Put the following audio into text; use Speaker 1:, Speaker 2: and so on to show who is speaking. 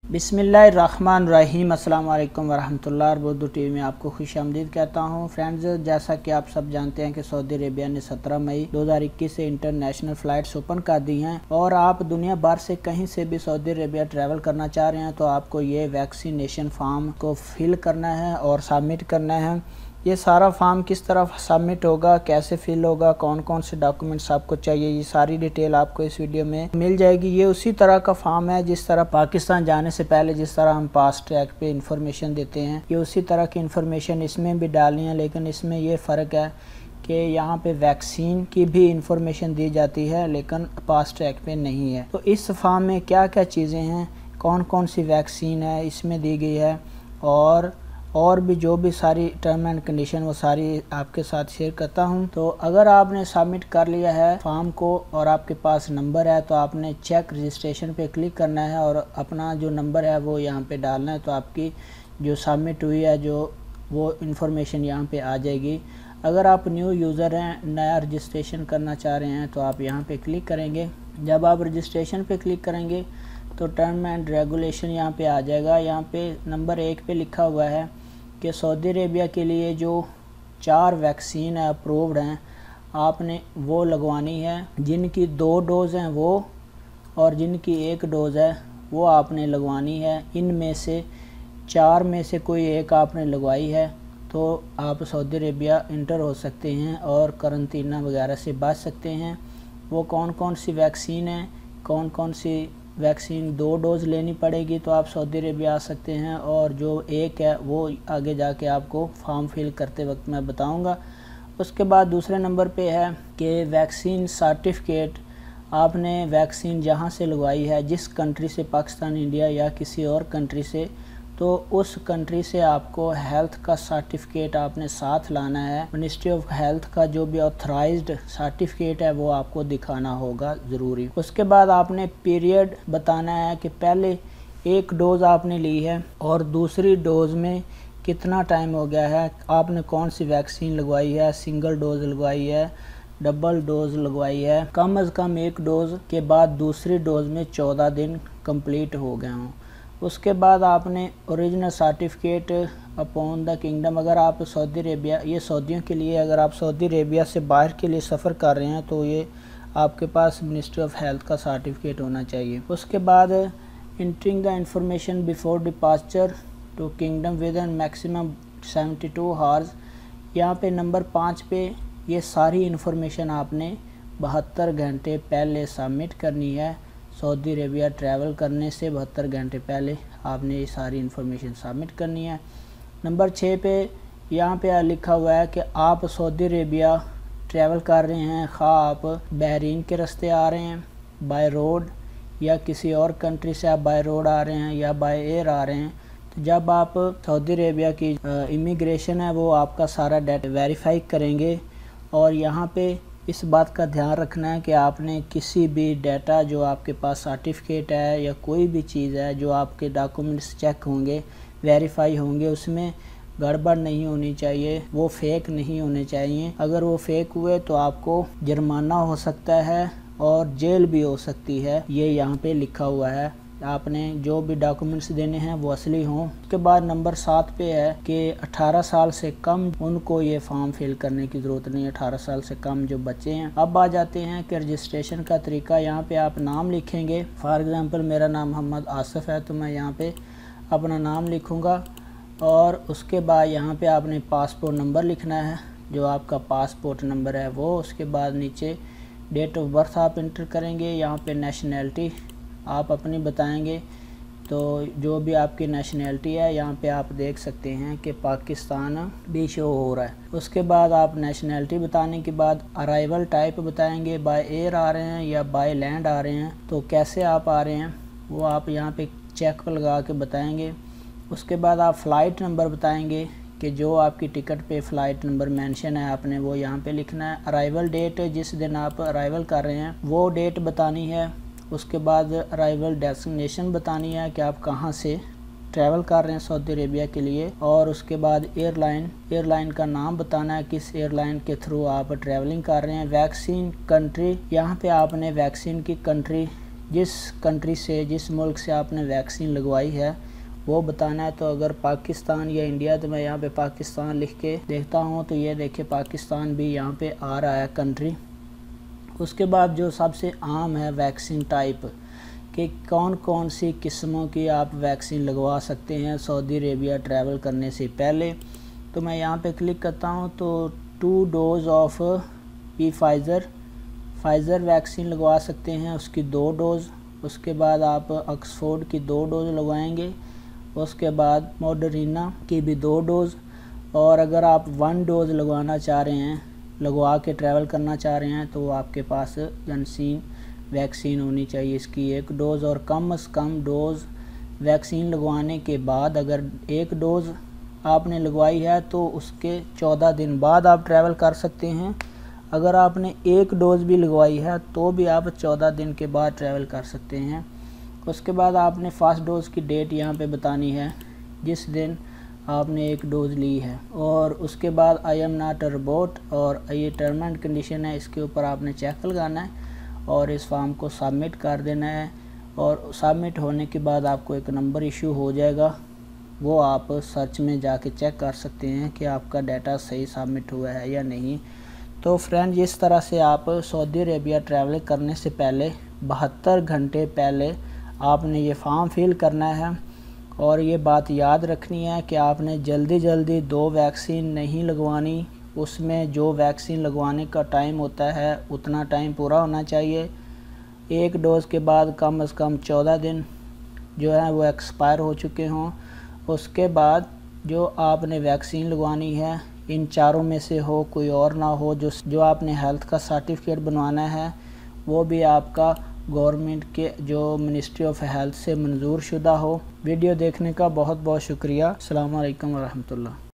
Speaker 1: बिस्मिल्लाहिर्रहमानिर्रहीम अस्सलाम वालेकुम वरहमतुल्लाह। बुर्दू टीवी में आपको खुशामदीद कहता हूँ। फ्रेंड्स, जैसा कि आप सब जानते हैं कि सऊदी अरेबिया ने 17 मई 2021 से इंटरनेशनल फ़्लाइट्स ओपन कर दी हैं और आप दुनिया भर से कहीं से भी सऊदी अरेबिया ट्रैवल करना चाह रहे हैं तो आपको ये वैक्सीनेशन फॉर्म को फिल करना है और सबमिट करना है। ये सारा फॉर्म किस तरह सबमिट होगा, कैसे फिल होगा, कौन कौन से डॉक्यूमेंट्स आपको चाहिए, ये सारी डिटेल आपको इस वीडियो में मिल जाएगी। ये उसी तरह का फॉर्म है जिस तरह पाकिस्तान जाने से पहले जिस तरह हम पास ट्रैक पे इंफॉर्मेशन देते हैं, ये उसी तरह की इंफॉर्मेशन इसमें भी डालनी है। लेकिन इसमें ये फ़र्क है कि यहाँ पे वैक्सीन की भी इंफॉर्मेशन दी जाती है लेकिन पास ट्रैक पे नहीं है। तो इस फॉर्म में क्या क्या चीज़ें हैं, कौन कौन सी वैक्सीन है इसमें दी गई है और भी जो भी सारी टर्म एंड कंडीशन वो सारी आपके साथ शेयर करता हूं। तो अगर आपने सबमिट कर लिया है फॉर्म को और आपके पास नंबर है तो आपने चेक रजिस्ट्रेशन पे क्लिक करना है और अपना जो नंबर है वो यहाँ पे डालना है। तो आपकी जो सबमिट हुई है जो वो इन्फॉर्मेशन यहाँ पे आ जाएगी। अगर आप न्यू यूज़र हैं, नया रजिस्ट्रेशन करना चाह रहे हैं तो आप यहाँ पे क्लिक करेंगे। जब आप रजिस्ट्रेशन पे क्लिक करेंगे तो टर्म एंड रेगुलेशन यहाँ पे आ जाएगा। यहाँ पे नंबर 1 पे लिखा हुआ है कि सऊदी अरेबिया के लिए जो 4 वैक्सीन अप्रूव्ड हैं आपने वो लगवानी है। जिनकी 2 डोज़ हैं वो और जिनकी 1 डोज़ है वो आपने लगवानी है। इनमें से 4 में से कोई एक आपने लगवाई है तो आप सऊदी अरेबिया इंटर हो सकते हैं और करंतना वगैरह से बच सकते हैं। वो कौन कौन सी वैक्सीन है, कौन कौन सी वैक्सीन 2 डोज़ लेनी पड़ेगी तो आप सऊदी अरेबिया आ सकते हैं, और जो 1 है वो आगे जाके आपको फॉर्म फिल करते वक्त मैं बताऊंगा। उसके बाद दूसरे नंबर पे है कि वैक्सीन सर्टिफिकेट आपने वैक्सीन जहां से लगवाई है, जिस कंट्री से, पाकिस्तान, इंडिया या किसी और कंट्री से, तो उस कंट्री से आपको हेल्थ का सर्टिफिकेट आपने साथ लाना है। मिनिस्ट्री ऑफ हेल्थ का जो भी ऑथराइज्ड सर्टिफिकेट है वो आपको दिखाना होगा ज़रूरी। उसके बाद आपने पीरियड बताना है कि पहले 1 डोज़ आपने ली है और दूसरी डोज़ में कितना टाइम हो गया है, आपने कौन सी वैक्सीन लगवाई है, सिंगल डोज़ लगवाई है, डबल डोज़ लगवाई है। कम अज़ कम 1 डोज़ के बाद दूसरी डोज़ में 14 दिन कंप्लीट हो गए हों। उसके बाद आपने original certificate upon the kingdom, अगर आप सऊदी अरेबिया, ये सऊदियों के लिए, अगर आप सऊदी अरेबिया से बाहर के लिए सफ़र कर रहे हैं तो ये आपके पास मिनिस्ट्री ऑफ हेल्थ का सर्टिफिकेट होना चाहिए। उसके बाद entering the information before departure to kingdom with an maximum 72 hours. यहाँ पे नंबर 5 पे ये सारी इन्फॉर्मेशन आपने 72 घंटे पहले सबमिट करनी है। सऊदी अरेबिया ट्रैवल करने से 72 घंटे पहले आपने ये सारी इन्फॉर्मेशन सबमिट करनी है। नंबर 6 पे यहाँ पे लिखा हुआ है कि आप सऊदी अरेबिया ट्रैवल कर रहे हैं, खा आप बहरीन के रास्ते आ रहे हैं बाय रोड या किसी और कंट्री से आप बाय रोड आ रहे हैं या बाय एयर आ रहे हैं, तो जब आप सऊदी अरेबिया की इमिग्रेशन है वो आपका सारा डाटा वेरीफाई करेंगे। और यहाँ पे इस बात का ध्यान रखना है कि आपने किसी भी डाटा जो आपके पास सर्टिफिकेट है या कोई भी चीज़ है जो आपके डॉक्यूमेंट्स चेक होंगे, वेरीफाई होंगे, उसमें गड़बड़ नहीं होनी चाहिए, वो फेक नहीं होने चाहिए। अगर वो फेक हुए तो आपको जुर्माना हो सकता है और जेल भी हो सकती है। ये यहाँ पे लिखा हुआ है। आपने जो भी डॉक्यूमेंट्स देने हैं वो असली हों। उसके बाद नंबर 7 पे है कि 18 साल से कम उनको ये फॉर्म फिल करने की ज़रूरत नहीं है, 18 साल से कम जो बच्चे हैं। अब आ जाते हैं कि रजिस्ट्रेशन का तरीका। यहाँ पे आप नाम लिखेंगे। फॉर एग्ज़ाम्पल मेरा नाम मोहम्मद आसिफ है तो मैं यहाँ पे अपना नाम लिखूँगा और उसके बाद यहाँ पे आपने पासपोर्ट नंबर लिखना है, जो आपका पासपोर्ट नंबर है वो। उसके बाद नीचे डेट ऑफ बर्थ आप इंटर करेंगे। यहाँ पे नेशनैलिटी आप अपनी बताएंगे, तो जो भी आपकी नेशनैलिटी है यहाँ पे आप देख सकते हैं कि पाकिस्तान भी शो हो रहा है। उसके बाद आप नेशनैलिटी बताने के बाद अराइवल टाइप बताएंगे, बाय एयर आ रहे हैं या बाय लैंड आ रहे हैं, तो कैसे आप आ रहे हैं वो आप यहाँ पे चेक लगा के बताएंगे। उसके बाद आप फ़्लाइट नंबर बताएंगे कि जो आपकी टिकट पे फ़्लाइट नंबर मेंशन है आपने वो यहाँ पे लिखना है। अराइवल डेट, जिस दिन आप अराइवल कर रहे हैं वो डेट बतानी है। उसके बाद अराइवल डेस्टिनेशन बतानी है कि आप कहाँ से ट्रैवल कर रहे हैं सऊदी अरेबिया के लिए। और उसके बाद एयरलाइन का नाम बताना है, किस एयरलाइन के थ्रू आप ट्रैवलिंग कर रहे हैं। वैक्सीन कंट्री, यहाँ पे आपने वैक्सीन की कंट्री जिस कंट्री से, जिस मुल्क से आपने वैक्सीन लगवाई है वो बताना है। तो अगर पाकिस्तान या इंडिया, तो मैं यहाँ पे पाकिस्तान लिख के देखता हूँ, तो ये देखिए पाकिस्तान भी यहाँ पे आ रहा है कंट्री। उसके बाद जो सबसे आम है वैक्सीन टाइप कि कौन कौन सी किस्मों की आप वैक्सीन लगवा सकते हैं सऊदी अरेबिया ट्रैवल करने से पहले। तो मैं यहाँ पे क्लिक करता हूँ तो 2 डोज ऑफ फाइज़र वैक्सीन लगवा सकते हैं, उसकी 2 डोज़। उसके बाद आप ऑक्सफोर्ड की 2 डोज़ लगवाएंगे। उसके बाद मॉडर्ना की भी 2 डोज़। और अगर आप 1 डोज़ लगवाना चाह रहे हैं, लगवा के ट्रैवल करना चाह रहे हैं, तो आपके पास जॉनसन वैक्सीन होनी चाहिए, इसकी 1 डोज़। और कम से कम डोज़ वैक्सीन लगवाने के बाद, अगर 1 डोज़ आपने लगवाई है तो उसके 14 दिन बाद आप ट्रैवल कर सकते हैं। अगर आपने 1 डोज़ भी लगवाई है तो भी आप 14 दिन के बाद ट्रैवल कर सकते हैं। उसके बाद आपने फर्स्ट डोज़ की डेट यहाँ पे बतानी है जिस दिन आपने 1 डोज़ ली है। और उसके बाद I am not a robot, और ये टर्म एंड कंडीशन है, इसके ऊपर आपने चेक लगाना है और इस फॉर्म को सबमिट कर देना है। और सबमिट होने के बाद आपको एक नंबर इशू हो जाएगा, वो आप सर्च में जाके चेक कर सकते हैं कि आपका डाटा सही सबमिट हुआ है या नहीं। तो फ्रेंड, इस तरह से आप सऊदी अरेबिया ट्रैवल करने से पहले 72 घंटे पहले आपने ये फॉर्म फिल करना है। और ये बात याद रखनी है कि आपने जल्दी 2 वैक्सीन नहीं लगवानी, उसमें जो वैक्सीन लगवाने का टाइम होता है उतना टाइम पूरा होना चाहिए। 1 डोज़ के बाद कम से कम 14 दिन जो है वो एक्सपायर हो चुके हों। उसके बाद जो आपने वैक्सीन लगवानी है इन चारों में से हो, कोई और ना हो। जो आपने हेल्थ का सर्टिफिकेट बनवाना है वो भी आपका गवर्नमेंट के जो मिनिस्ट्री ऑफ हेल्थ से मंजूर शुदा हो। वीडियो देखने का बहुत बहुत शुक्रिया। अस्सलाम वालेकुम वरहमतुल्लाह।